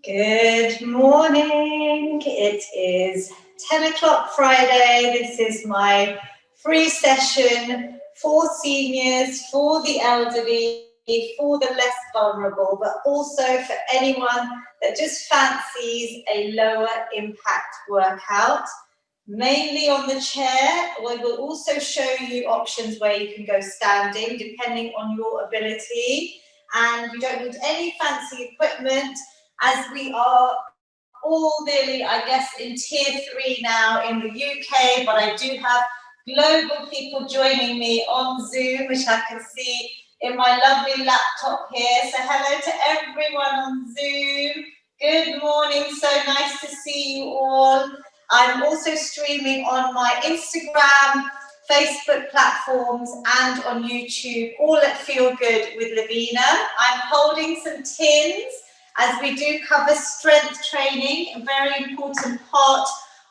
Good morning. It is 10 o'clock Friday. This is my free session for seniors, for the elderly, for the less vulnerable, but also for anyone that just fancies a lower impact workout, mainly on the chair. We will also show you options where you can go standing, depending on your ability. And you don't need any fancy equipment, as we are all nearly, I guess, in tier 3 now in the UK, but I do have global people joining me on Zoom, which I can see in my lovely laptop here. So hello to everyone on Zoom. Good morning, so nice to see you all. I'm also streaming on my Instagram, Facebook platforms, and on YouTube, all at Feel Good with Lavina. I'm holding some tins as we do cover strength training, a very important part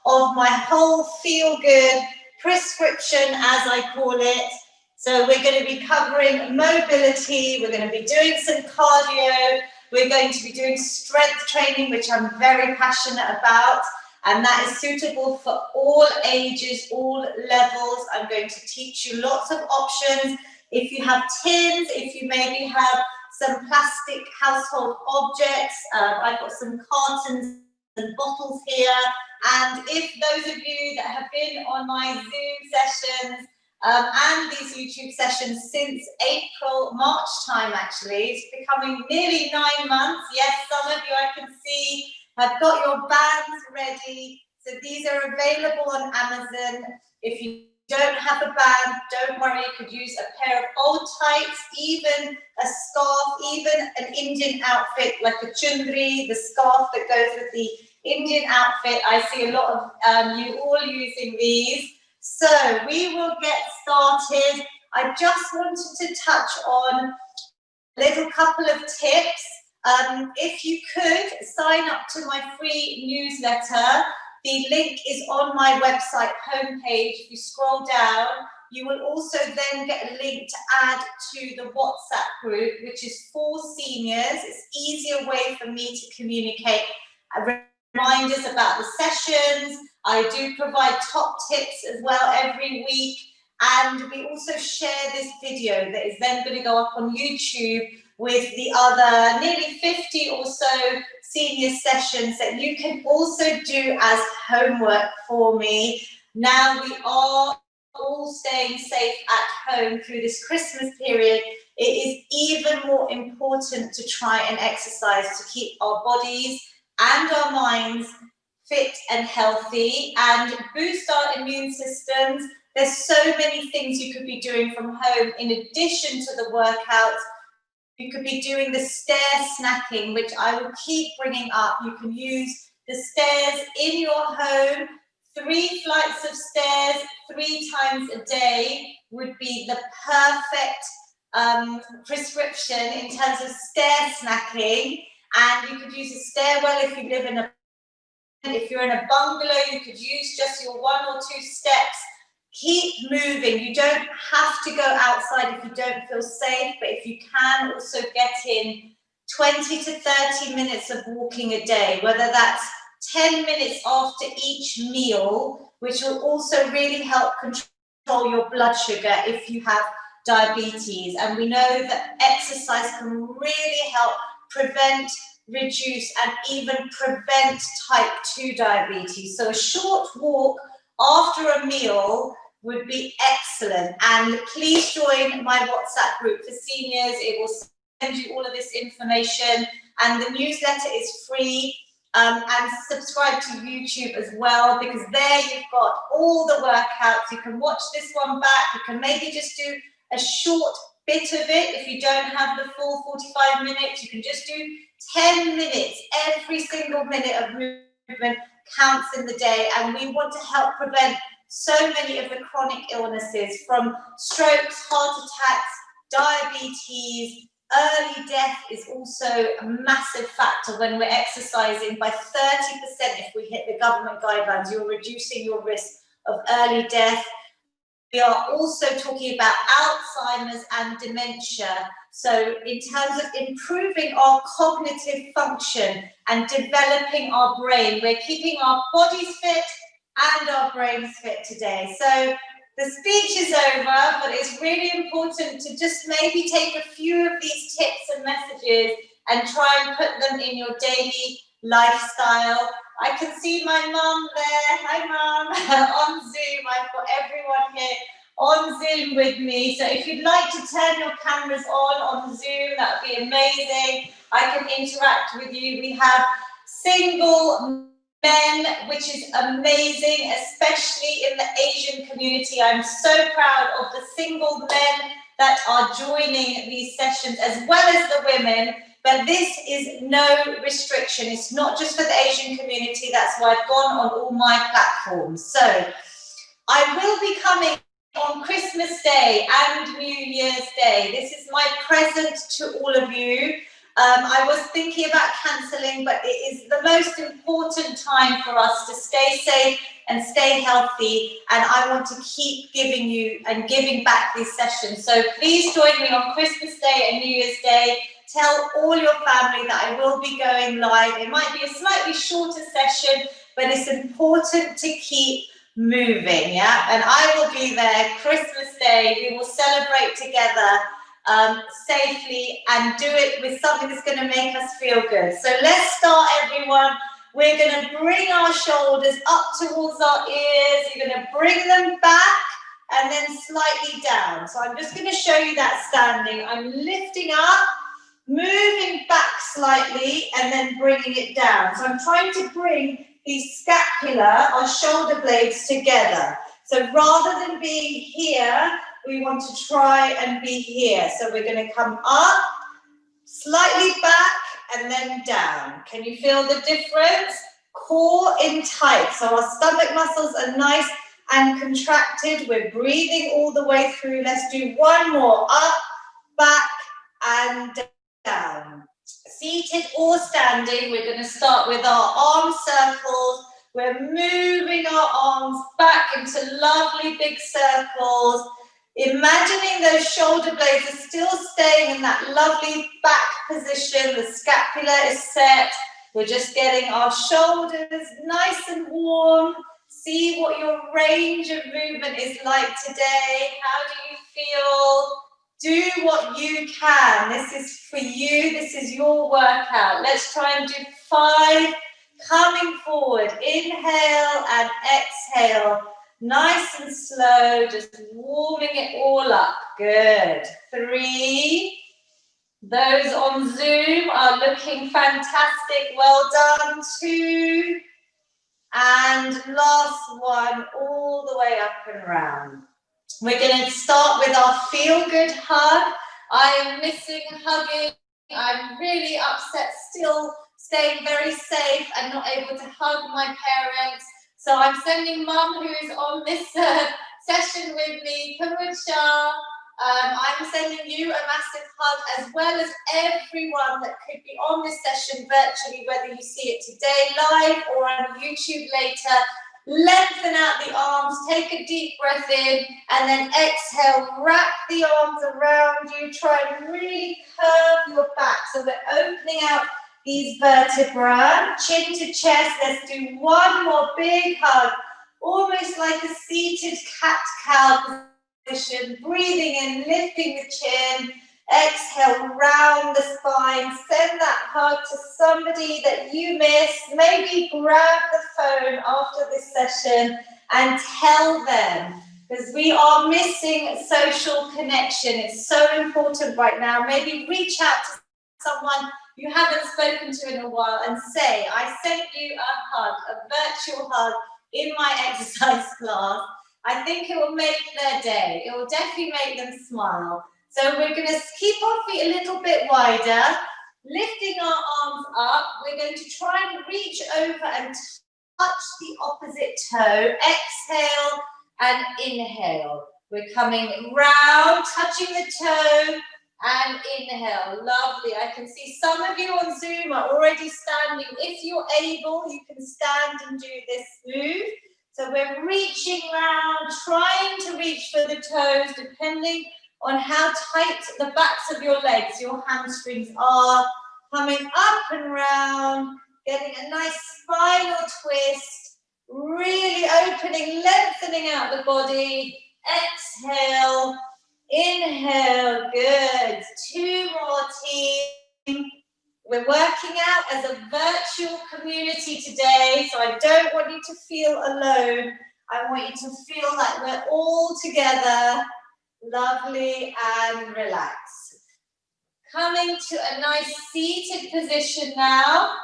of my whole Feel Good prescription, as I call it. So we're going to be covering mobility, we're going to be doing some cardio, we're going to be doing strength training, which I'm very passionate about, and that is suitable for all ages, all levels. I'm going to teach you lots of options. If you have tins, if you maybe have some plastic household objects, I've got some cartons and bottles here, and if those of you that have been on my Zoom sessions and these YouTube sessions since April, March time actually, it's becoming nearly 9 months. Yes, some of you I can see have got your bands ready, so these are available on Amazon. If you don't have a band, don't worry, you could use a pair of old tights, even a scarf, even an Indian outfit like a chundri, the scarf that goes with the Indian outfit. I see a lot of you all using these. So we will get started. I just wanted to touch on a little couple of tips. If you could sign up to my free newsletter, the link is on my website homepage. If you scroll down, you will also then get a link to add to the WhatsApp group, which is for seniors. It's an easier way for me to communicate reminders about the sessions. I do provide top tips as well every week. And we also share this video that is then going to go up on YouTube with the other nearly 50 or so senior sessions that you can also do as homework for me. Now we are all staying safe at home through this Christmas period. It is even more important to try and exercise to keep our bodies and our minds fit and healthy and boost our immune systems. There's so many things you could be doing from home in addition to the workouts. You could be doing the stair snacking, which I will keep bringing up. You can use the stairs in your home. 3 flights of stairs 3 times a day would be the perfect prescription in terms of stair snacking. And you could use a stairwell if you live in if you're in a bungalow, you could use just your 1 or 2 steps. Keep moving. You don't have to go outside if you don't feel safe, but if you can, also get in 20 to 30 minutes of walking a day, whether that's 10 minutes after each meal, which will also really help control your blood sugar if you have diabetes. And we know that exercise can really help prevent, reduce, and even prevent type 2 diabetes. So a short walk after a meal would be excellent. And please join my WhatsApp group for seniors. It will send you all of this information, and the newsletter is free. And subscribe to YouTube as well, because there you've got all the workouts. You can watch this one back. You can maybe just do a short bit of it. If you don't have the full 45 minutes, you can just do 10 minutes. Every single minute of movement counts in the day, and we want to help prevent so many of the chronic illnesses, from strokes, heart attacks, diabetes. Early death is also a massive factor when we're exercising. By 30%, if we hit the government guidelines, you're reducing your risk of early death. We are also talking about Alzheimer's and dementia. So in terms of improving our cognitive function and developing our brain, we're keeping our bodies fit and our brains fit today. So the speech is over, but it's really important to just maybe take a few of these tips and messages and try and put them in your daily lifestyle. I can see my mum there. Hi, Mum. On Zoom, I've got everyone here on Zoom with me. So if you'd like to turn your cameras on Zoom, that would be amazing. I can interact with you. We have single men, which is amazing, especially in the Asian community. I'm so proud of the single men that are joining these sessions, as well as the women. But this is no restriction. It's not just for the Asian community. That's why I've gone on all my platforms. So I will be coming on Christmas Day and New Year's Day. This is my present to all of you. I was thinking about cancelling, but it is the most important time for us to stay safe and stay healthy, and I want to keep giving you and giving back these sessions. So please join me on Christmas Day and New Year's Day. Tell all your family that I will be going live. It might be a slightly shorter session, but it's important to keep moving, yeah? And I will be there Christmas Day. We will celebrate together safely and do it with something that's going to make us feel good. So let's start, everyone. We're going to bring our shoulders up towards our ears. You're going to bring them back and then slightly down. So I'm just going to show you that standing. I'm lifting up, moving back slightly, and then bringing it down. So I'm trying to bring the scapula, our shoulder blades, together. So rather than being here, we want to try and be here. So we're going to come up, slightly back, and then down. Can you feel the difference? Core in tight. So our stomach muscles are nice and contracted. We're breathing all the way through. Let's do one more. Up, back, and down. Seated or standing, we're going to start with our arm circles. We're moving our arms back into lovely big circles. Imagining those shoulder blades are still staying in that lovely back position. The scapula is set. We're just getting our shoulders nice and warm. See what your range of movement is like today. How do you feel? Do what you can. This is for you. This is your workout. Let's try and do 5. Coming forward. Inhale and exhale. Nice and slow, just warming it all up. Good. 3. Those on Zoom are looking fantastic. Well done. 2. And last one, all the way up and round. We're going to start with our feel-good hug. I am missing hugging. I'm really upset, still staying very safe and not able to hug my parents. So I'm sending Mum, who is on this session with me, Kamucha. I'm sending you a massive hug, as well as everyone that could be on this session virtually, whether you see it today live or on YouTube later. Lengthen out the arms, take a deep breath in, and then exhale, wrap the arms around you. Try and really curve your back. So we're opening out these vertebrae, chin to chest. Let's do one more big hug, almost like a seated cat-cow position. Breathing in, lifting the chin. Exhale, round the spine. Send that hug to somebody that you miss. Maybe grab the phone after this session and tell them, because we are missing social connection. It's so important right now. Maybe reach out to someone you haven't spoken to in a while and say, I sent you a hug, a virtual hug in my exercise class. I think it will make their day. It will definitely make them smile. So we're going to keep our feet a little bit wider, lifting our arms up. We're going to try and reach over and touch the opposite toe. Exhale and inhale. We're coming round, touching the toe, and inhale. Lovely. I can see some of you on Zoom are already standing. If you're able, you can stand and do this move. So we're reaching round, trying to reach for the toes, depending on how tight the backs of your legs, your hamstrings are, coming up and round, getting a nice spinal twist, really opening, lengthening out the body. Exhale, inhale, good. 2 more, team. We're working out as a virtual community today, so I don't want you to feel alone. I want you to feel like we're all together, lovely and relaxed. Coming to a nice seated position now.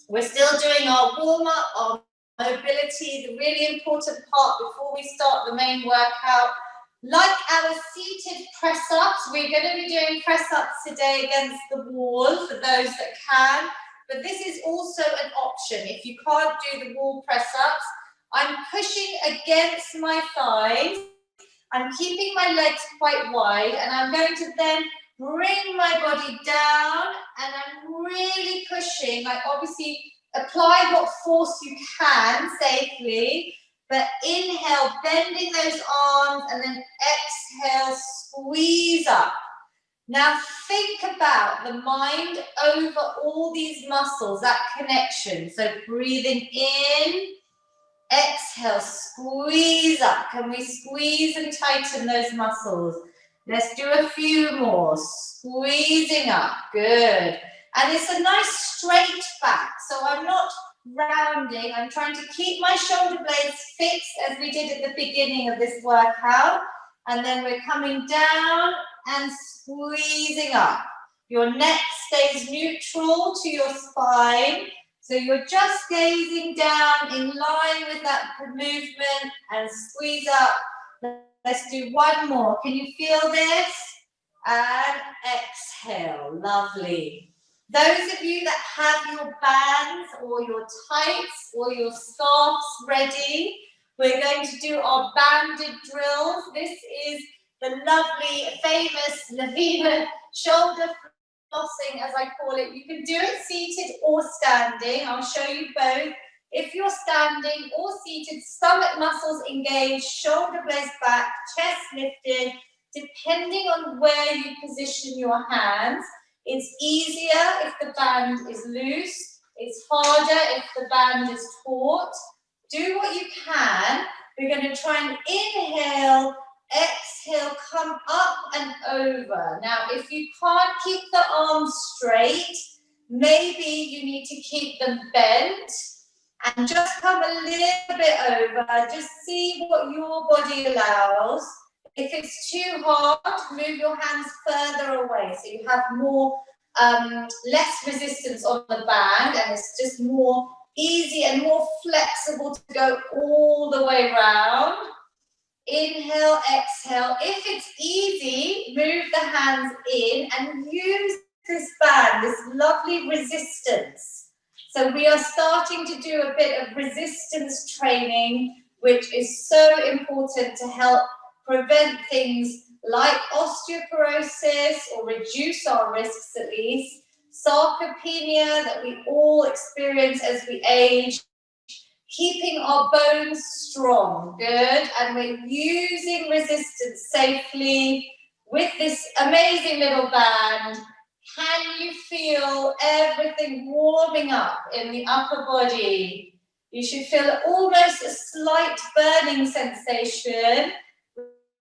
We're still doing our warm-up, our mobility, the really important part before we start the main workout. Like our seated press-ups, we're going to be doing press-ups today against the wall for those that can, but this is also an option. If you can't do the wall press-ups, I'm pushing against my thighs. I'm keeping my legs quite wide, and I'm going to then bring my body down, and I'm really pushing. I obviously apply what force you can safely, but inhale, bending those arms, and then exhale, squeeze up. Now think about the mind over all these muscles, that connection. So breathing in, exhale, squeeze up. Can we squeeze and tighten those muscles? Let's do a few more. Squeezing up, good. And it's a nice straight back, so I'm not rounding. I'm trying to keep my shoulder blades fixed as we did at the beginning of this workout. And then we're coming down and squeezing up. Your neck stays neutral to your spine. So you're just gazing down in line with that movement and squeeze up. Let's do one more. Can you feel this? And exhale, lovely. Those of you that have your bands or your tights or your scarves ready, we're going to do our banded drills. This is the lovely, famous Lavina shoulder flossing, as I call it. You can do it seated or standing. I'll show you both. If you're standing or seated, stomach muscles engaged, shoulder blades back, chest lifted, depending on where you position your hands. It's easier if the band is loose. It's harder if the band is taut. Do what you can. We're going to try and inhale, exhale, come up and over. Now, if you can't keep the arms straight, maybe you need to keep them bent and just come a little bit over. Just see what your body allows. If it's too hard, move your hands further away so you have more, less resistance on the band, and it's just more easy and more flexible to go all the way around. Inhale, exhale. If it's easy, move the hands in and use this band, this lovely resistance. So we are starting to do a bit of resistance training, which is so important to help prevent things like osteoporosis, or reduce our risks at least, sarcopenia that we all experience as we age, keeping our bones strong, good, and we're using resistance safely with this amazing little band. Can you feel everything warming up in the upper body? You should feel almost a slight burning sensation,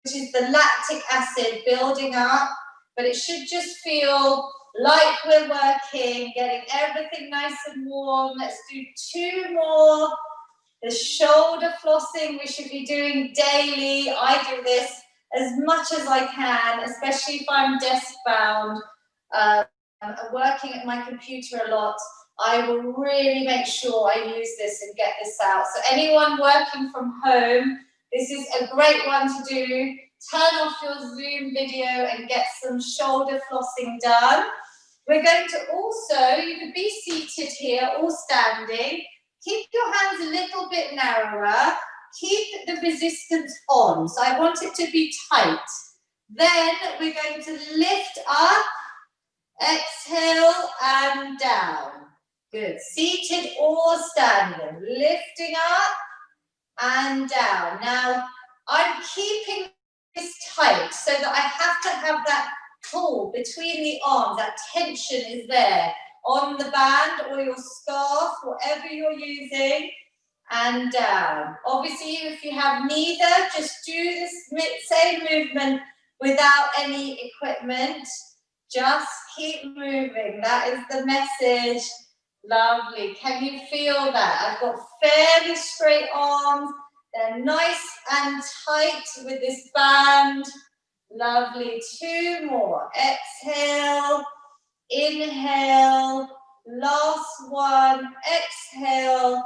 which is the lactic acid building up, but it should just feel like we're working, getting everything nice and warm. Let's do 2 more. The shoulder flossing we should be doing daily. I do this as much as I can, especially if I'm desk bound, working at my computer a lot. I will really make sure I use this and get this out. So anyone working from home, this is a great one to do. Turn off your Zoom video and get some shoulder flossing done. We're going to also, you could be seated here or standing. Keep your hands a little bit narrower. Keep the resistance on. So I want it to be tight. Then we're going to lift up, exhale and down. Good. Seated or standing. Lifting up and down. Now, I'm keeping tight so that I have to have that pull between the arms, that tension is there on the band or your scarf, whatever you're using, and down. Obviously, if you have neither, just do this same movement without any equipment. Just keep moving. That is the message. Lovely. Can you feel that? I've got fairly straight arms. They're nice and tight with this band. Lovely. 2 more. Exhale. Inhale. Last one. Exhale.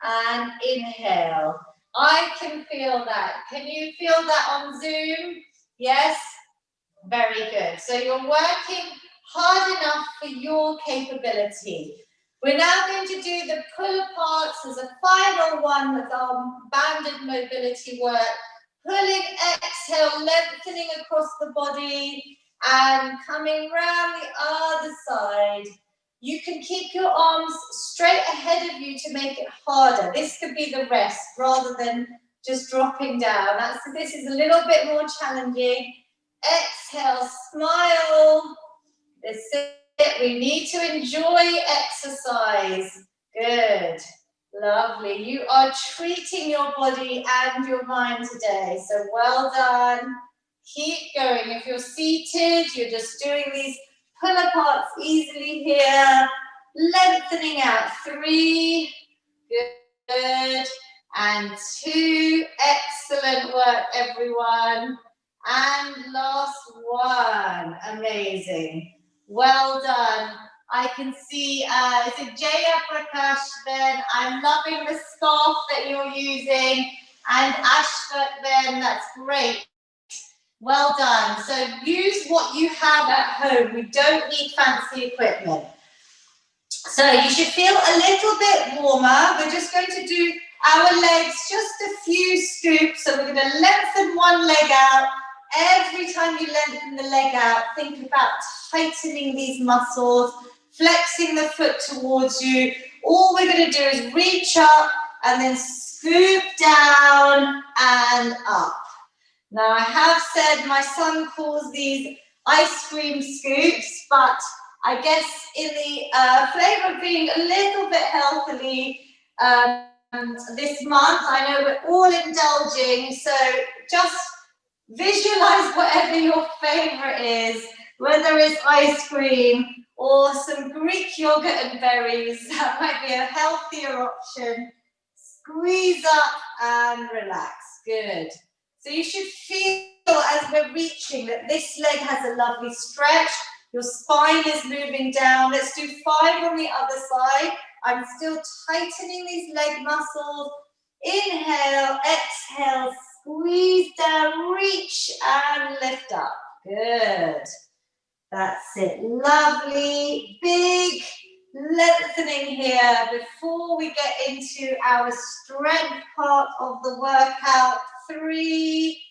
And inhale. I can feel that. Can you feel that on Zoom? Yes? Very good. So you're working hard enough for your capability. We're now going to do the pull aparts as a final one with our banded mobility work. Pulling, exhale, lengthening across the body and coming round the other side. You can keep your arms straight ahead of you to make it harder. This could be the rest rather than just dropping down. This is a little bit more challenging. Exhale, smile. This is it. We need to enjoy exercise. Good. Lovely. You are treating your body and your mind today. So well done. Keep going. If you're seated, you're just doing these pull aparts easily here. Lengthening out. 3. Good. And 2. Excellent work, everyone. And last one. Amazing. Well done. I can see, is it Jaya Prakash then? I'm loving the scarf that you're using. And Ashfaq then, that's great. Well done. So use what you have at home. We don't need fancy equipment. So you should feel a little bit warmer. We're just going to do our legs, just a few scoops. So we're going to lengthen one leg out. Every time you lengthen the leg out, think about tightening these muscles, flexing the foot towards you. All we're going to do is reach up and then scoop down and up. Now, I have said my son calls these ice cream scoops, but I guess in the flavour of being a little bit healthily this month, I know we're all indulging, so just visualize whatever your favourite is, whether it's ice cream or some Greek yogurt and berries. That might be a healthier option. Squeeze up and relax. Good. So you should feel as we're reaching that this leg has a lovely stretch. Your spine is moving down. Let's do 5 on the other side. I'm still tightening these leg muscles. Inhale, exhale, squeeze down, reach and lift up. Good. That's it. Lovely. Big lengthening here before we get into our strength part of the workout. 3.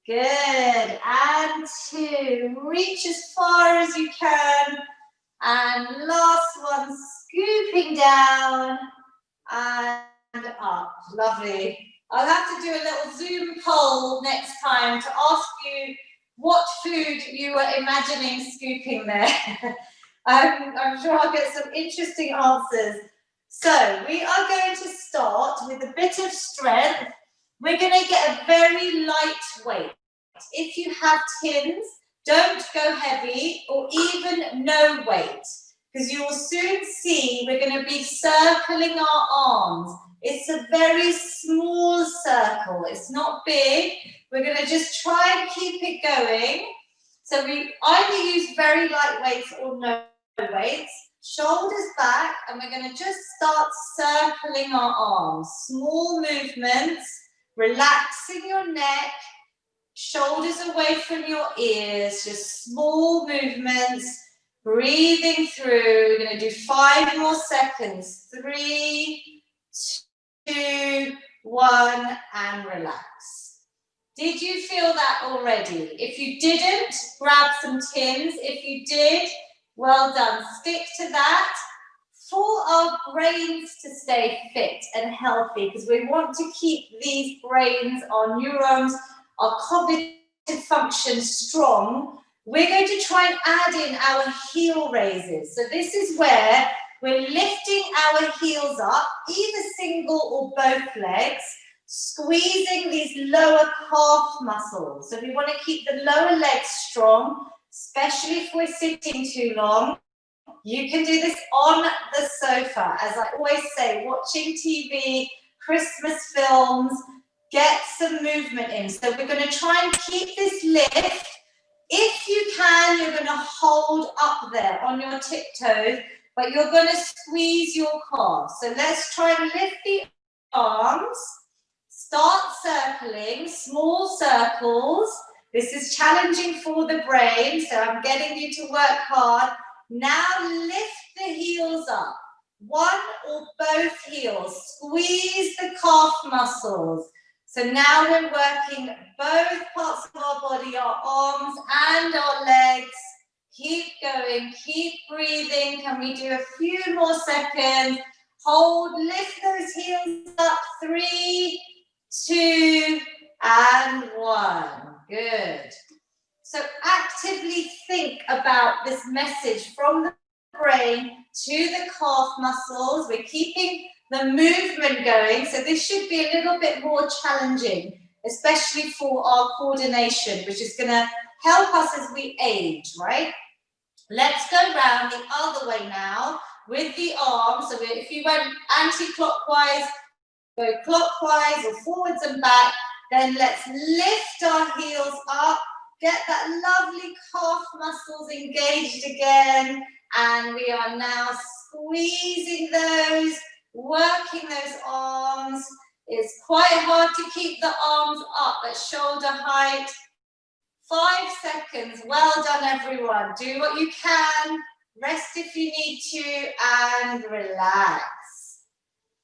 Good. And 2. Reach as far as you can. And last one, scooping down and up. Lovely. I'll have to do a little Zoom poll next time to ask you what food you were imagining scooping there. I'm sure I'll get some interesting answers. So we are going to start with a bit of strength. We're going to get a very light weight. If you have tins, don't go heavy or even no weight, because you will soon see we're going to be circling our arms. It's a very small circle. It's not big. We're going to just try and keep it going. So we either use very light weights or no weights. Shoulders back, and we're going to just start circling our arms. Small movements, relaxing your neck, shoulders away from your ears, just small movements, breathing through. We're going to do 5 more seconds. 3, 2, 1, and relax. Did you feel that already? If you didn't, grab some tins. If you did, well done. Stick to that for our brains to stay fit and healthy, because we want to keep these brains, our neurons, our cognitive function strong, we're going to try and add in our heel raises. So this is where we're lifting our heels up, either single or both legs, squeezing these lower calf muscles. So we want to keep the lower legs strong, especially if we're sitting too long. You can do this on the sofa. As I always say, watching TV, Christmas films, get some movement in. So we're going to try and keep this lift. If you can, you're going to hold up there on your tiptoes, but you're going to squeeze your calves. So let's try and lift the arms. Start circling, small circles. This is challenging for the brain, so I'm getting you to work hard. Now lift the heels up, one or both heels. Squeeze the calf muscles. So now we're working both parts of our body, our arms and our legs. Keep going, keep breathing. Can we do a few more seconds? Hold, lift those heels up. 3, 2, and 1. Good. So actively think about this message from the brain to the calf muscles. We're keeping the movement going, so this should be a little bit more challenging, especially for our coordination, which is going to help us as we age, right? Let's go round the other way now with the arms. So if you went anti-clockwise, go clockwise or forwards and back, then let's lift our heels up. Get that lovely calf muscles engaged again. And we are now squeezing those, working those arms. It's quite hard to keep the arms up at shoulder height. 5 seconds. Well done, everyone. Do what you can. Rest if you need to and relax.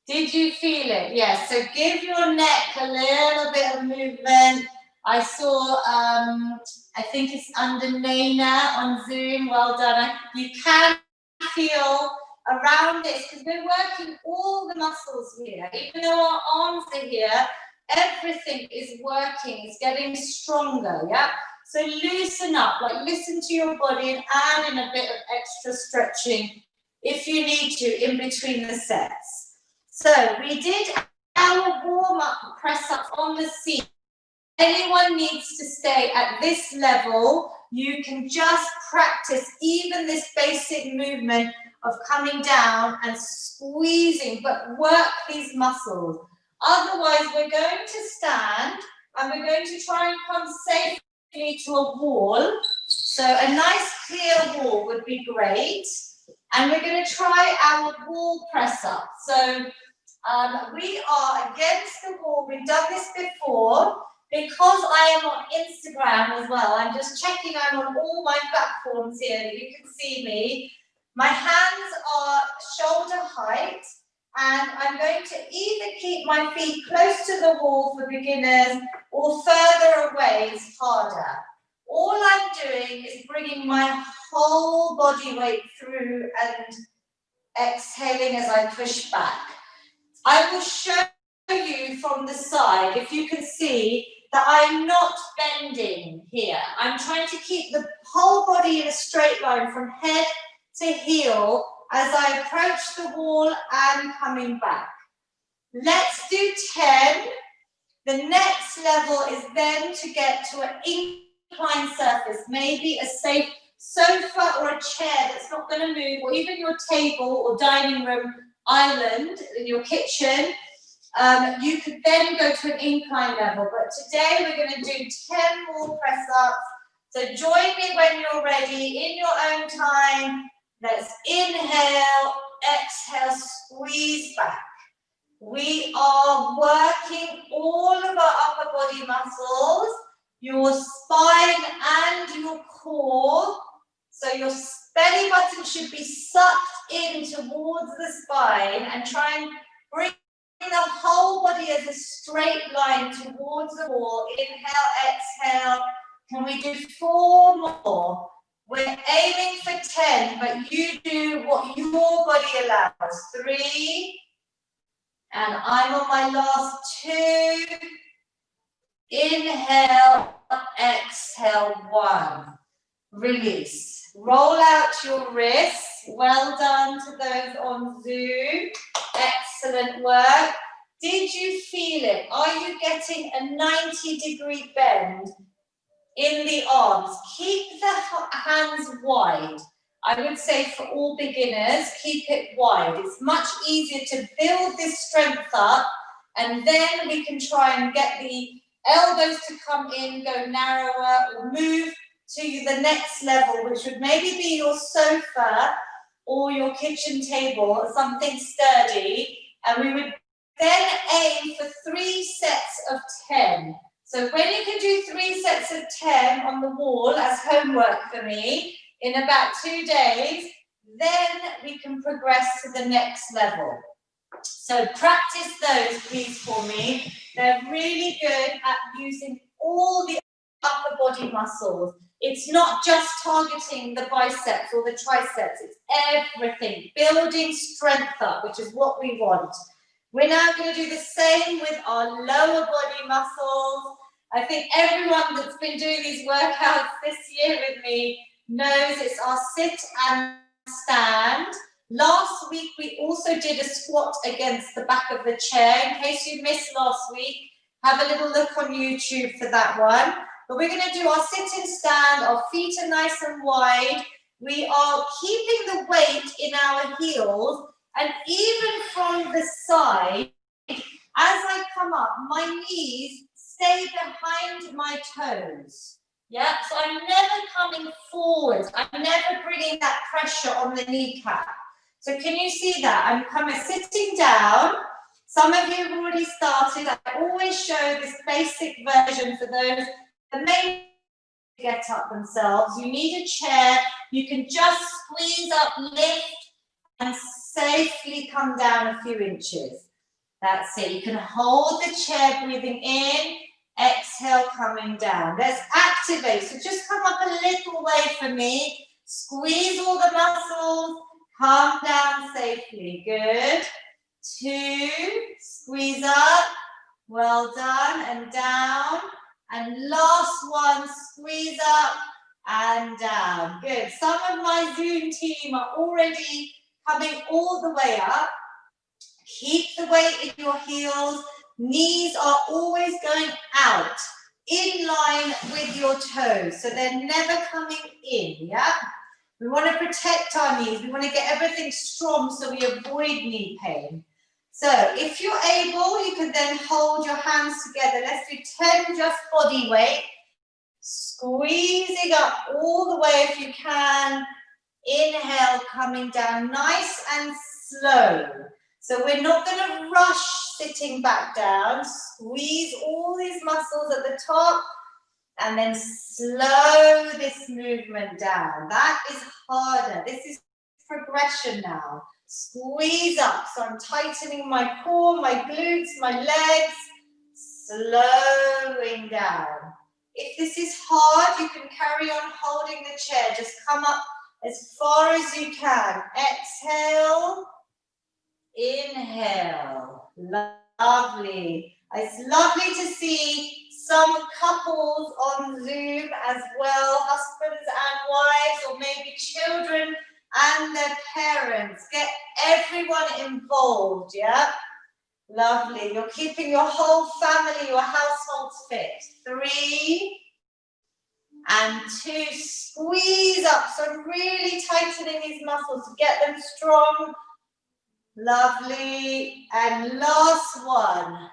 Did you feel it? Yes. So give your neck a little bit of movement. I saw, I think it's under Naina on Zoom. Well done. You can feel around this because we're working all the muscles here. Even though our arms are here, everything is working. It's getting stronger, yeah? So loosen up, like listen to your body and add in a bit of extra stretching if you need to in between the sets. So we did our warm-up press-up on the seat. Anyone needs to stay at this level, you can just practice even this basic movement of coming down and squeezing, but work these muscles. Otherwise, we're going to stand and we're going to try and come safely to a wall. So a nice clear wall would be great. And we're going to try our wall press up. So we are against the wall. We've done this before. Because I am on Instagram as well, I'm just checking I'm on all my platforms here. You can see me. My hands are shoulder height, and I'm going to either keep my feet close to the wall for beginners or further away is harder. All I'm doing is bringing my whole body weight through and exhaling as I push back. I will show you from the side, if you can see, that I'm not bending here. I'm trying to keep the whole body in a straight line from head to heel as I approach the wall and coming back. Let's do 10. The next level is then to get to an inclined surface, maybe a safe sofa or a chair that's not going to move, or even your table or dining room island in your kitchen. You could then go to an incline level, but today we're going to do 10 more press-ups. So join me when you're ready, in your own time. Let's inhale, exhale, squeeze back. We are working all of our upper body muscles, your spine and your core. So your belly button should be sucked in towards the spine, and try and bring the whole body as a straight line towards the wall. Inhale, exhale. Can we do 4 more? We're aiming for 10, but you do what your body allows. 3. And I'm on my last 2. Inhale, exhale, 1. Release. Roll out your wrists. Well done to those on Zoom. Excellent work. Did you feel it? Are you getting a 90-degree bend in the arms? Keep the hands wide. I would say for all beginners, keep it wide. It's much easier to build this strength up, and then we can try and get the elbows to come in, go narrower, or move to the next level, which would maybe be your sofa or your kitchen table, something sturdy, and we would then aim for 3 sets of 10. So when you can do 3 sets of 10 on the wall as homework for me in about 2 days, then we can progress to the next level. So practice those, please, for me. They're really good at using all the upper body muscles. It's not just targeting the biceps or the triceps, it's everything. Building strength up, which is what we want. We're now going to do the same with our lower body muscles. I think everyone that's been doing these workouts this year with me knows it's our sit and stand. Last week, we also did a squat against the back of the chair. In case you missed last week, have a little look on YouTube for that one. But we're going to do our sit and stand. Our feet are nice and wide. We are keeping the weight in our heels. And even from the side, as I come up, my knees stay behind my toes. Yeah, so I'm never coming forward. I'm never bringing that pressure on the kneecap. So can you see that? I'm kind of sitting down. Some of you have already started. I always show this basic version for those that may get up themselves. You need a chair. You can just squeeze up, lift, and safely come down a few inches. That's it. You can hold the chair, breathing in, exhale, coming down. Let's activate. So just come up a little way for me. Squeeze all the muscles. Come down safely. Good. 2. Squeeze up. Well done. And down. And last one. Squeeze up and down. Good. Some of my Zoom team are already coming all the way up. Keep the weight in your heels. Knees are always going out, in line with your toes. So they're never coming in, yeah? We want to protect our knees. We want to get everything strong so we avoid knee pain. So if you're able, you can then hold your hands together. Let's do 10 just body weight. Squeezing up all the way if you can. Inhale, coming down nice and slow. So we're not going to rush sitting back down. Squeeze all these muscles at the top and then slow this movement down. That is harder. This is progression now. Squeeze up. So I'm tightening my core, my glutes, my legs. Slowing down. If this is hard, you can carry on holding the chair. Just come up as far as you can. Exhale. Inhale. Lovely. It's lovely to see some couples on Zoom as well, husbands and wives, or maybe children and their parents. Get everyone involved, yeah? Lovely. You're keeping your whole family, your households fit. 3 and 2. Squeeze up. So really tightening these muscles to get them strong. Lovely. And last one.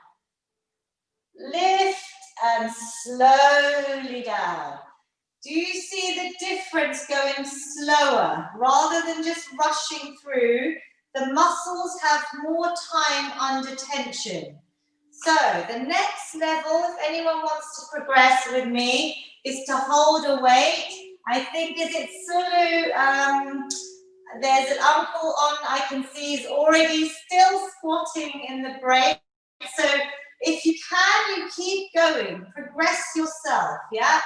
Lift and slowly down. Do you see the difference going slower rather than just rushing through? The muscles have more time under tension. So the next level, if anyone wants to progress with me, is to hold a weight. I think, is it Sulu? There's an uncle on, I can see, is already still squatting in the break. So if you can, you keep going. Progress yourself, yeah?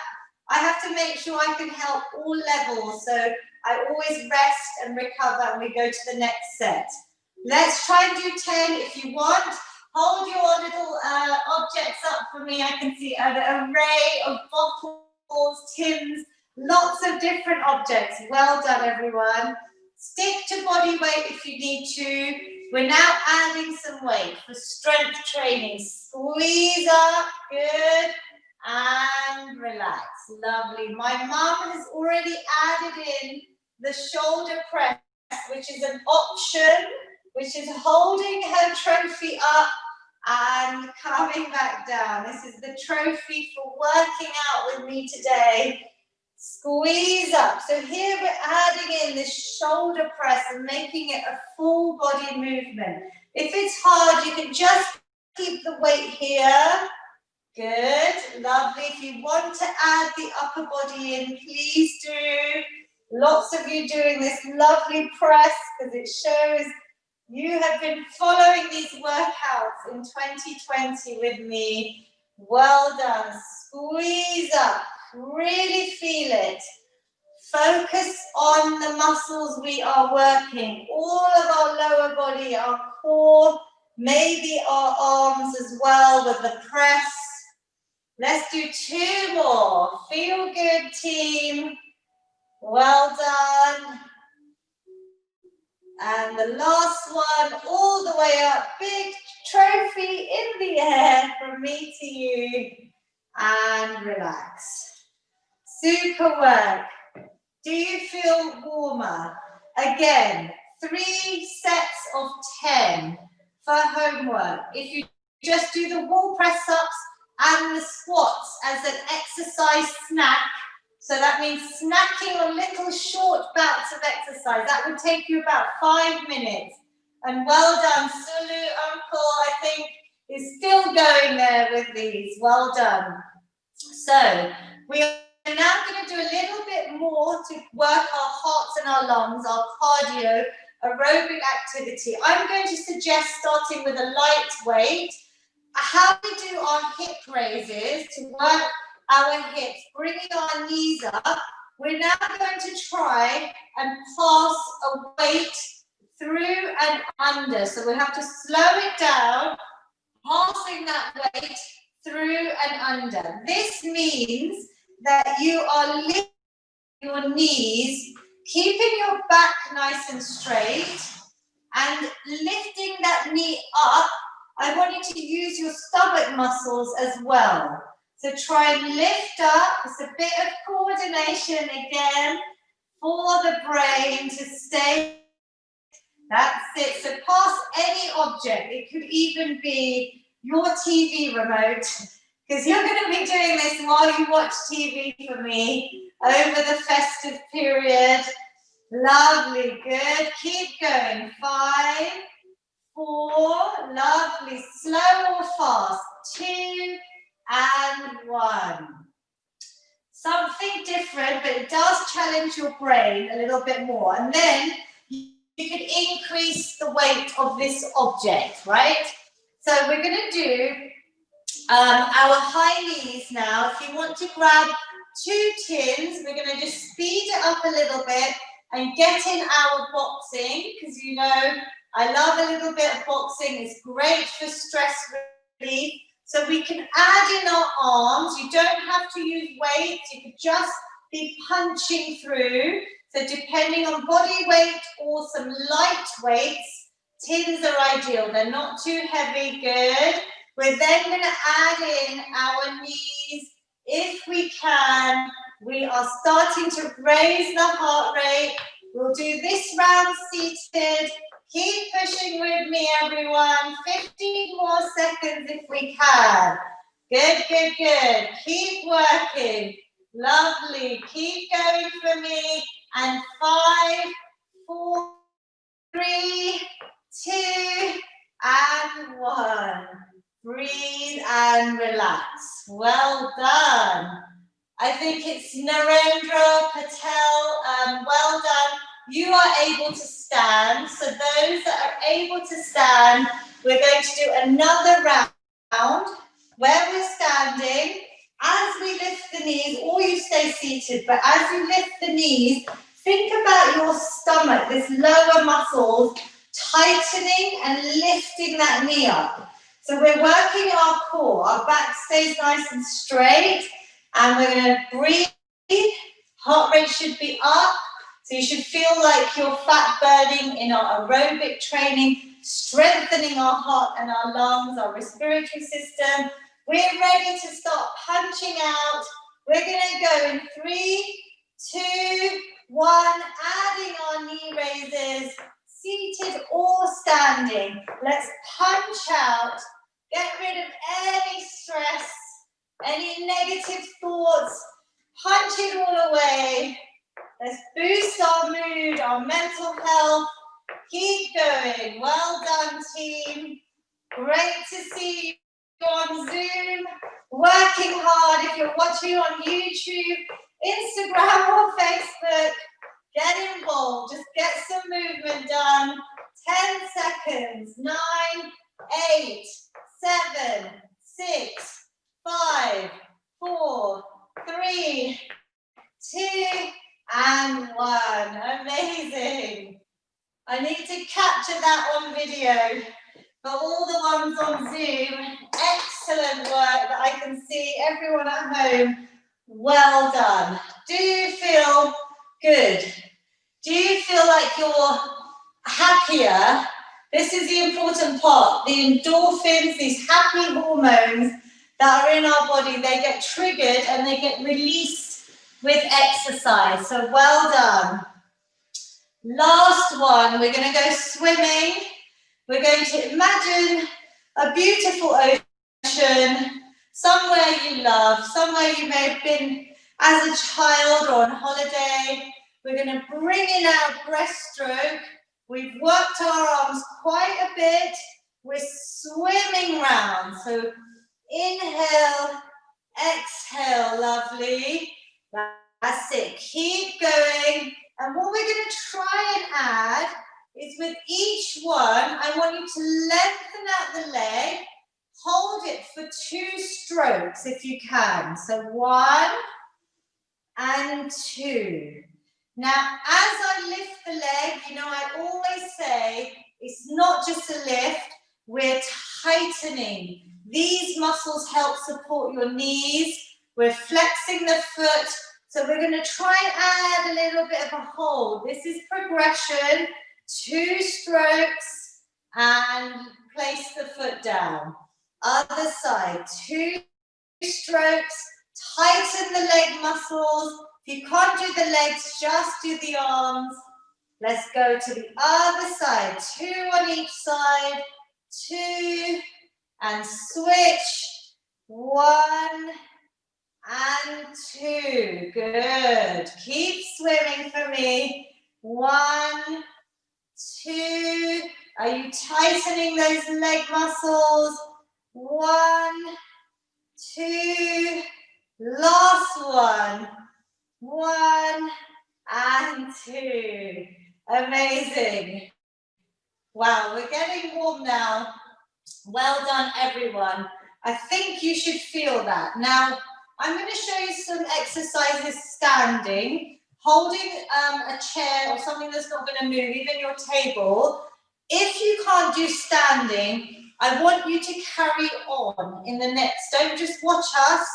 I have to make sure I can help all levels. So I always rest and recover and we go to the next set. Let's try and do 10 if you want. hold your little objects up for me. I can see an array of bottles, tins, lots of different objects. Well done, everyone. Stick to body weight if you need to. We're now adding some weight for strength training. Squeeze up, good, and relax. Lovely. My mum has already added in the shoulder press, which is an option, which is holding her trophy up and coming back down. This is the trophy for working out with me today. Squeeze up. So here we're adding in this shoulder press and making it a full body movement. If it's hard, you can just keep the weight here. Good, lovely. If you want to add the upper body in, please do. Lots of you doing this lovely press because it shows you have been following these workouts in 2020 with me. Well done. Squeeze up. Really feel it. Focus on the muscles we are working. All of our lower body, our core, maybe our arms as well with the press. Let's do 2 more. Feel good, team. Well done. And the last one, all the way up. Big trophy in the air from me to you. And relax. Super work. Do you feel warmer? Again, 3 sets of 10 for homework. If you just do the wall press-ups and the squats as an exercise snack, so that means snacking on little short bouts of exercise. That would take you about 5 minutes. And well done, Sulu, Uncle, I think, is still going there with these. Well done. So we are now going to do a little bit more to work our hearts and our lungs, our cardio, aerobic activity. I'm going to suggest starting with a light weight. How we do our hip raises to work our hips, bringing our knees up. We're now going to try and pass a weight through and under. So we have to slow it down, passing that weight through and under. This means that you are lifting your knees, keeping your back nice and straight, and lifting that knee up. I want you to use your stomach muscles as well. So try and lift up. It's a bit of coordination again for the brain to stay. That's it. So pass any object. It could even be your TV remote, because you're going to be doing this while you watch TV for me over the festive period. Lovely, good. Keep going. 5, 4, lovely. Slow or fast. 2 and 1. Something different, but it does challenge your brain a little bit more. And then you can increase the weight of this object, right? So we're going to do our high knees now. If you want to grab 2 tins, we're going to just speed it up a little bit and get in our boxing, because you know I love a little bit of boxing. It's great for stress relief. So we can add in our arms. You don't have to use weights. You could just be punching through. So depending on body weight or some light weights, tins are ideal. They're not too heavy. Good. We're then going to add in our knees. If we can, we are starting to raise the heart rate. We'll do this round seated. Keep pushing with me, everyone. 15 more seconds if we can. Good, good, good. Keep working. Lovely. Keep going for me. And 5, 4, 3, 2, and 1. Breathe and relax. Well done. I think it's Narendra Patel. Well done. You are able to stand. So those that are able to stand, we're going to do another round where we're standing. As we lift the knees, or you stay seated, but as you lift the knees, think about your stomach, this lower muscle, tightening and lifting that knee up. So we're working our core, our back stays nice and straight, and we're going to breathe. Heart rate should be up, so you should feel like you're fat burning in our aerobic training, strengthening our heart and our lungs, our respiratory system. We're ready to start punching out. We're going to go in 3, 2, 1, adding our knee raises, seated or standing. Let's punch out. Get rid of any stress, any negative thoughts. Punch it all away. Let's boost our mood, our mental health. Keep going. Well done, team. Great to see you on Zoom. Working hard. If you're watching on YouTube, Instagram or Facebook, get involved. Just get some movement done. 10 seconds. 9, 8, 7, 6, 5, 4, 3, 2, and 1. Amazing. I need to capture that on video. For all the ones on Zoom, excellent work that I can see everyone at home. Well done. Do you feel good? Do you feel like you're happier? This is the important part. The endorphins, these happy hormones that are in our body, they get triggered and they get released with exercise. So well done. Last one, we're going to go swimming. We're going to imagine a beautiful ocean, somewhere you love, somewhere you may have been as a child or on holiday. We're going to bring in our breaststroke. We've worked our arms quite a bit. We're swimming round. So inhale, exhale, lovely. That's it. Keep going. And what we're going to try and add is with each one, I want you to lengthen out the leg. Hold it for 2 strokes if you can. So 1 and 2. Now, as I lift the leg, you know, I always say it's not just a lift, we're tightening. These muscles help support your knees. We're flexing the foot. So we're going to try and add a little bit of a hold. This is progression. 2 strokes and place the foot down. Other side, 2 strokes. Tighten the leg muscles. If you can't do the legs, just do the arms. Let's go to the other side. 2 on each side. 2 and switch. 1 and 2. Good. Keep swimming for me. 1, 2. Are you tightening those leg muscles? 1, 2. Last one. 1 and 2. Amazing. Wow, we're getting warm now. Well done, everyone. I think you should feel that. Now, I'm going to show you some exercises standing, holding a chair or something that's not going to move, even your table. If you can't do standing, I want you to carry on in the next. Don't just watch us.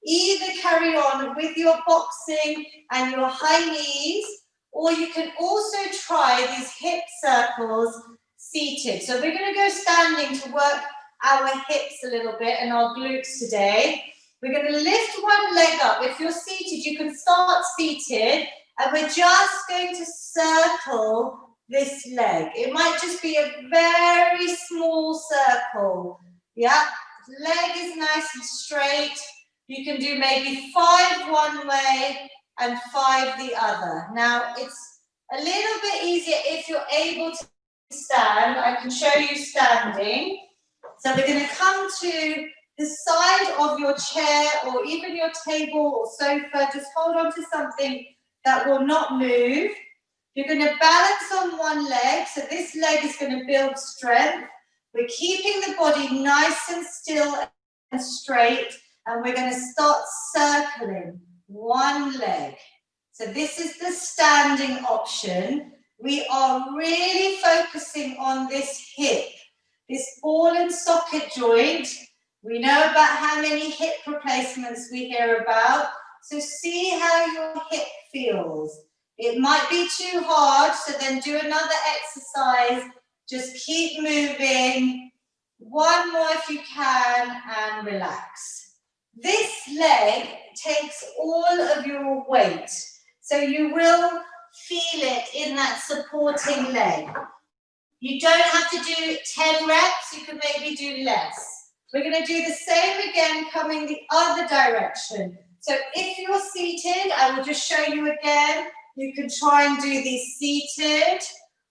Either carry on with your boxing and your high knees, or you can also try these hip circles seated. So we're going to go standing to work our hips a little bit and our glutes today. We're going to lift one leg up. If you're seated, you can start seated, and we're just going to circle this leg. It might just be a very small circle. Yeah, leg is nice and straight. You can do maybe 5 one way and 5 the other. Now, it's a little bit easier if you're able to stand. I can show you standing. So we're going to come to the side of your chair or even your table or sofa. Just hold on to something that will not move. You're going to balance on one leg. So this leg is going to build strength. We're keeping the body nice and still and straight. And we're going to start circling one leg. So this is the standing option. We are really focusing on this hip this ball and socket joint. We know about how many hip replacements we hear about. So see how your hip feels. It might be too hard, so then do another exercise. Just keep moving. One more if you can, and relax. This leg takes all of your weight, so you will feel it in that supporting leg. You don't have to do 10 reps, you can maybe do less. We're going to do the same again, coming the other direction. So if you're seated, I will just show you again. You can try and do these seated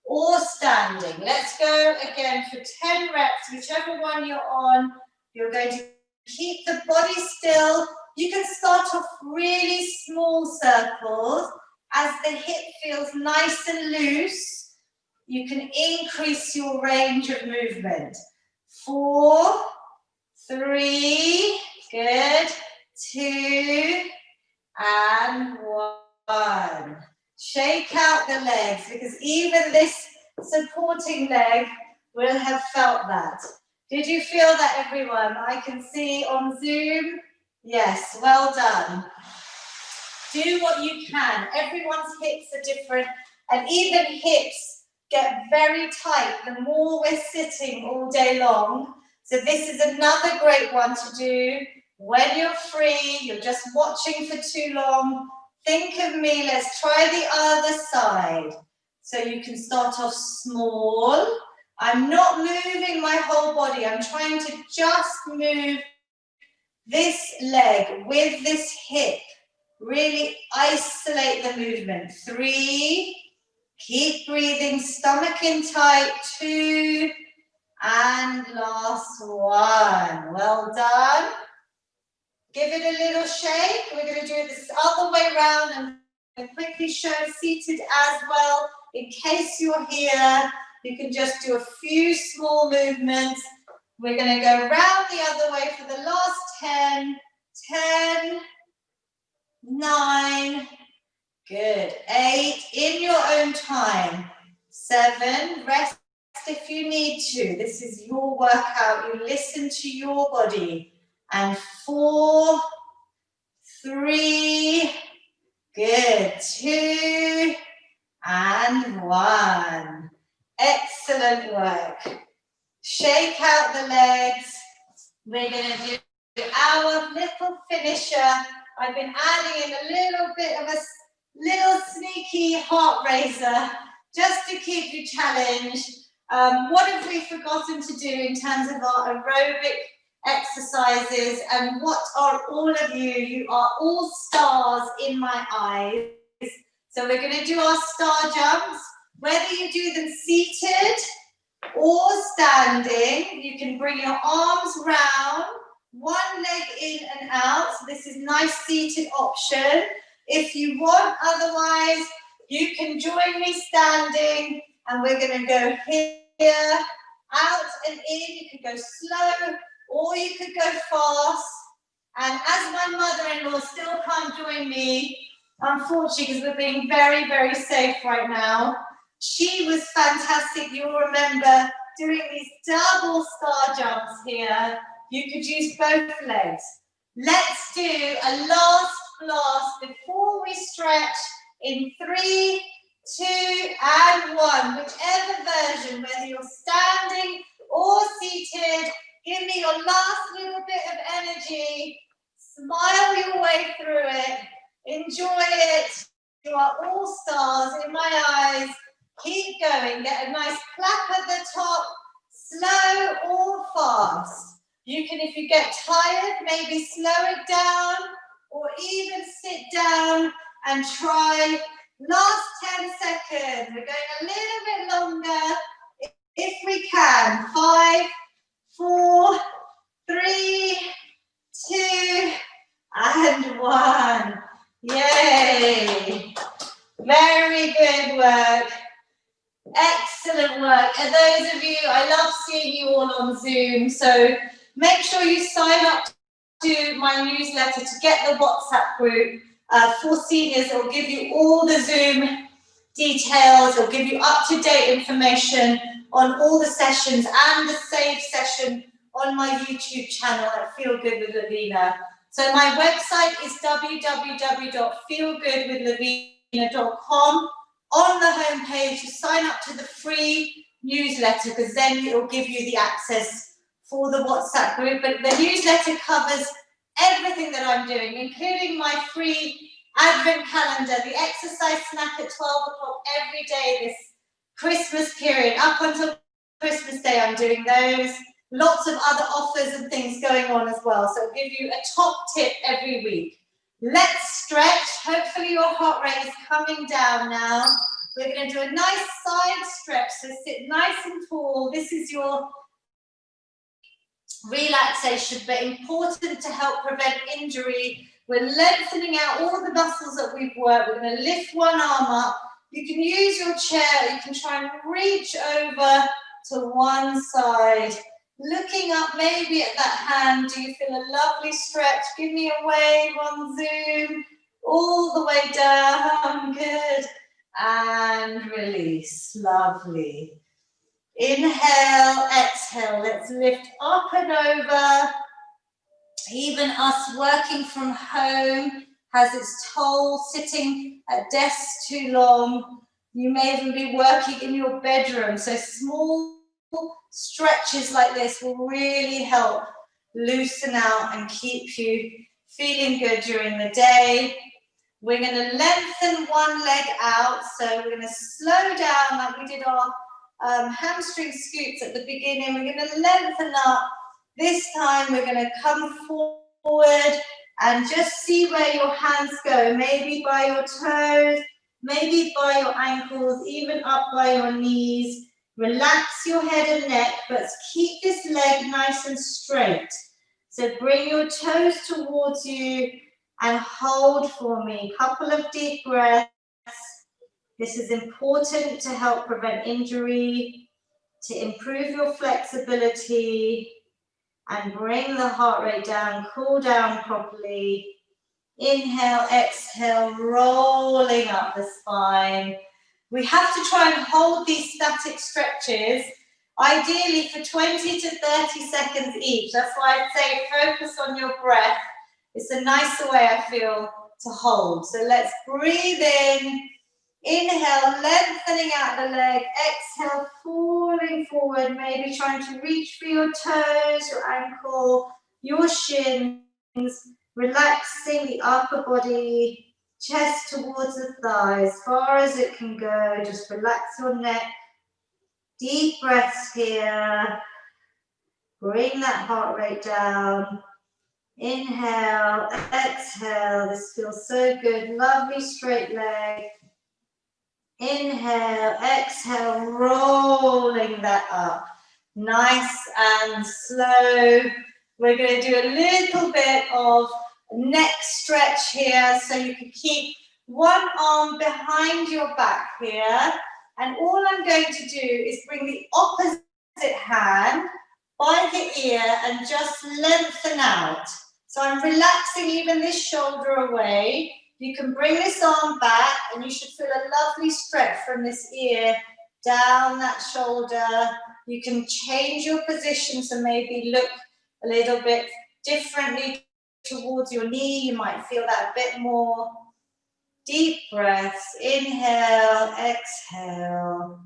or standing. Let's go again for 10 reps, whichever one you're on. You're going to keep the body still. You can start off really small circles. As the hip feels nice and loose, you can increase your range of movement. 4, 3, good, 2, and 1. Shake out the legs, because even this supporting leg will have felt that. Did you feel that, everyone? I can see on Zoom. Yes, well done. Do what you can. Everyone's hips are different, and even hips get very tight the more we're sitting all day long. So this is another great one to do when you're free, you're just watching for too long. Think of me, let's try the other side. So you can start off small. I'm not moving my whole body, I'm trying to just move this leg with this hip. Really isolate the movement. 3, keep breathing, stomach in tight. 2, and last 1. Well done. Give it a little shake. We're going to do it this other way around and quickly show seated as well. In case you're here, you can just do a few small movements. We're going to go round the other way for the last 10. 10, 9, good. 8, in your own time. 7, rest if you need to. This is your workout. You listen to your body. And 4, 3, good. 2, and 1. Excellent work. Shake out the legs. We're going to do our little finisher. I've been adding in a little bit of a little sneaky heart raiser just to keep you challenged. What have we forgotten to do in terms of our aerobic exercises, and what are all of you? You are all stars in my eyes. So we're going to do our star jumps. Whether you do them seated or standing, you can bring your arms round, one leg in and out. So this is nice seated option. If you want, otherwise, you can join me standing, and we're going to go here, out and in. You can go slow, or you could go fast. And as my mother-in-law still can't join me, unfortunately, because we're being very, very safe right now, she was fantastic. You'll remember doing these double star jumps here. You could use both legs. Let's do a last blast before we stretch in 3, 2, and 1. Whichever version, whether you're standing or seated, give me your last little bit of energy. Smile your way through it. Enjoy it. You are all stars in my eyes. Keep going. Get a nice clap at the top, slow or fast. You can, if you get tired, maybe slow it down or even sit down and try. Last 10 seconds. We're going a little bit longer if we can. 5, 4, 3, 2, and 1. Yay. Very good work. Excellent work. And those of you, I love seeing you all on Zoom. So make sure you sign up to my newsletter to get the WhatsApp group for seniors. It will give you all the Zoom details. It will give you up-to-date information on all the sessions and the saved session on my YouTube channel at Feel Good with Lavina. So my website is www.feelgoodwithlavina.com. On the homepage, you sign up to the free newsletter because then it will give you the access for the WhatsApp group. But the newsletter covers everything that I'm doing, including my free Advent calendar, the exercise snack at 12 o'clock every day this Christmas period. Up until Christmas Day, I'm doing those. Lots of other offers and things going on as well. So I'll give you a top tip every week. Let's stretch. Hopefully your heart rate is coming down now. We're going to do a nice side stretch. So sit nice and tall. This is your relaxation, but important to help prevent injury. We're lengthening out all the muscles that we've worked. We're going to lift one arm up. You can use your chair. You can try and reach over to one side. Looking up maybe at that hand. Do you feel a lovely stretch? Give me a wave on Zoom. All the way down. Good. And release. Lovely. Inhale, exhale. Let's lift up and over. Even us working from home has its toll. Sitting at desks too long. You may even be working in your bedroom. So small stretches like this will really help loosen out and keep you feeling good during the day. We're going to lengthen one leg out. So we're going to slow down like we did our hamstring scoots at the beginning. We're going to lengthen up. This time we're going to come forward and just see where your hands go. Maybe by your toes, maybe by your ankles, even up by your knees. Relax your head and neck, but keep this leg nice and straight. So bring your toes towards you and hold for me. Couple of deep breaths. This is important to help prevent injury, to improve your flexibility, and bring the heart rate down, cool down properly. Inhale, exhale, rolling up the spine. We have to try and hold these static stretches, ideally for 20 to 30 seconds each. That's why I say focus on your breath. It's a nicer way, I feel, to hold. So let's breathe in. Inhale, lengthening out the leg. Exhale, falling forward, maybe trying to reach for your toes, your ankle, your shins. Relaxing the upper body. Chest towards the thighs, as far as it can go. Just relax your neck. Deep breaths here. Bring that heart rate down. Inhale, exhale. This feels so good. Lovely straight leg. Inhale, exhale, rolling that up. Nice and slow. We're going to do a little bit of neck stretch here, so you can keep one arm behind your back here, and all I'm going to do is bring the opposite hand by the ear and just lengthen out. So I'm relaxing even this shoulder away. You can bring this arm back and you should feel a lovely stretch from this ear down that shoulder. You can change your position to maybe look a little bit differently towards your knee. You might feel that a bit more. Deep breaths. Inhale, exhale,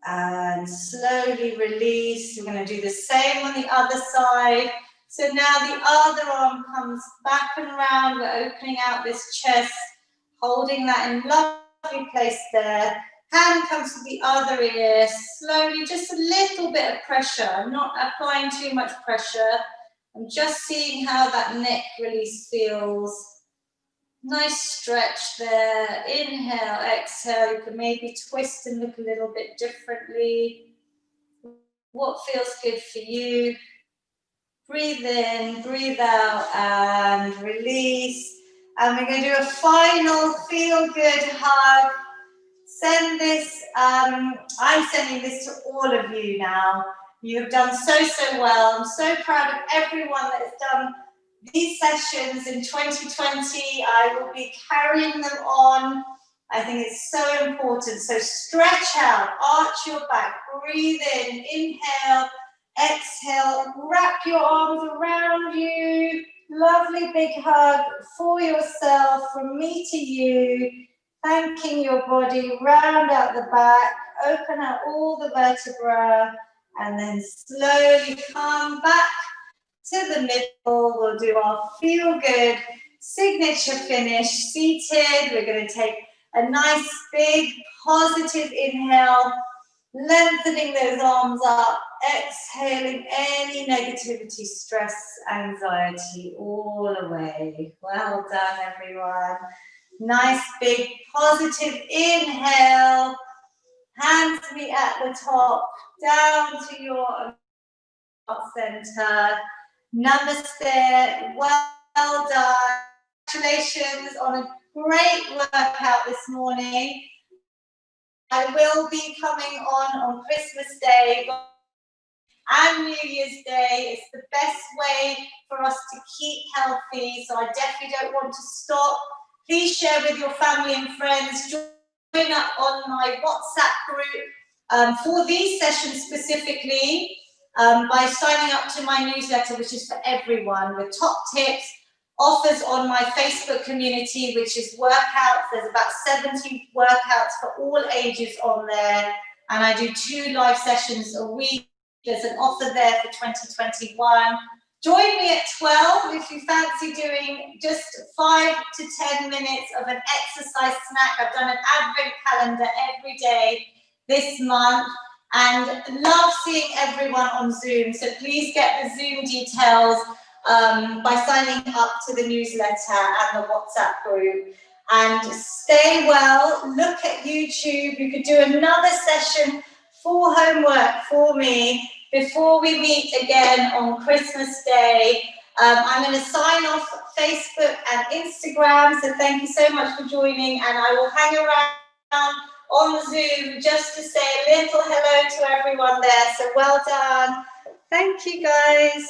and slowly release. We're going to do the same on the other side. So now the other arm comes back and round. We're opening out this chest, holding that in lovely place there. Hand comes to the other ear. Slowly, just a little bit of pressure. I'm not applying too much pressure. I'm just seeing how that neck release feels. Nice stretch there. Inhale, exhale. You can maybe twist and look a little bit differently. What feels good for you? Breathe in, breathe out, and release. And we're going to do a final feel good hug. Send this, I'm sending this to all of you now. You have done so well. I'm so proud of everyone that has done these sessions in 2020. I will be carrying them on I think it's so important. So stretch out, arch your back, breathe in, inhale, exhale, wrap your arms around you. Lovely big hug for yourself, from me to you. Thanking your body, round out the back, open out all the vertebrae, and then slowly come back to the middle. We'll do our feel good signature finish, seated. We're going to take a nice big positive inhale, lengthening those arms up, exhaling any negativity, stress, anxiety all away. Well done, everyone. Nice big positive inhale, hands meet at the top, down to your heart center. Namaste, well done. Congratulations on a great workout this morning. I will be coming on Christmas Day and New Year's Day. It's the best way for us to keep healthy, so I definitely don't want to stop. Please share with your family and friends. Join up on my WhatsApp group for these sessions specifically by signing up to my newsletter, which is for everyone, with top tips, offers on my Facebook community, which is workouts. There's about 70 workouts for all ages on there, and I do 2 live sessions a week. There's an offer there for 2021. Join me at 12 if you fancy doing just 5 to 10 minutes of an exercise snack. I've done an advent calendar every day this month, and love seeing everyone on Zoom. So please get the Zoom details by signing up to the newsletter and the WhatsApp group. And stay well, look at YouTube. You could do another session for homework for me before we meet again on Christmas Day. I'm going to sign off Facebook and Instagram, so thank you so much for joining, and I will hang around on Zoom just to say a little hello to everyone there. So well done. Thank you, guys.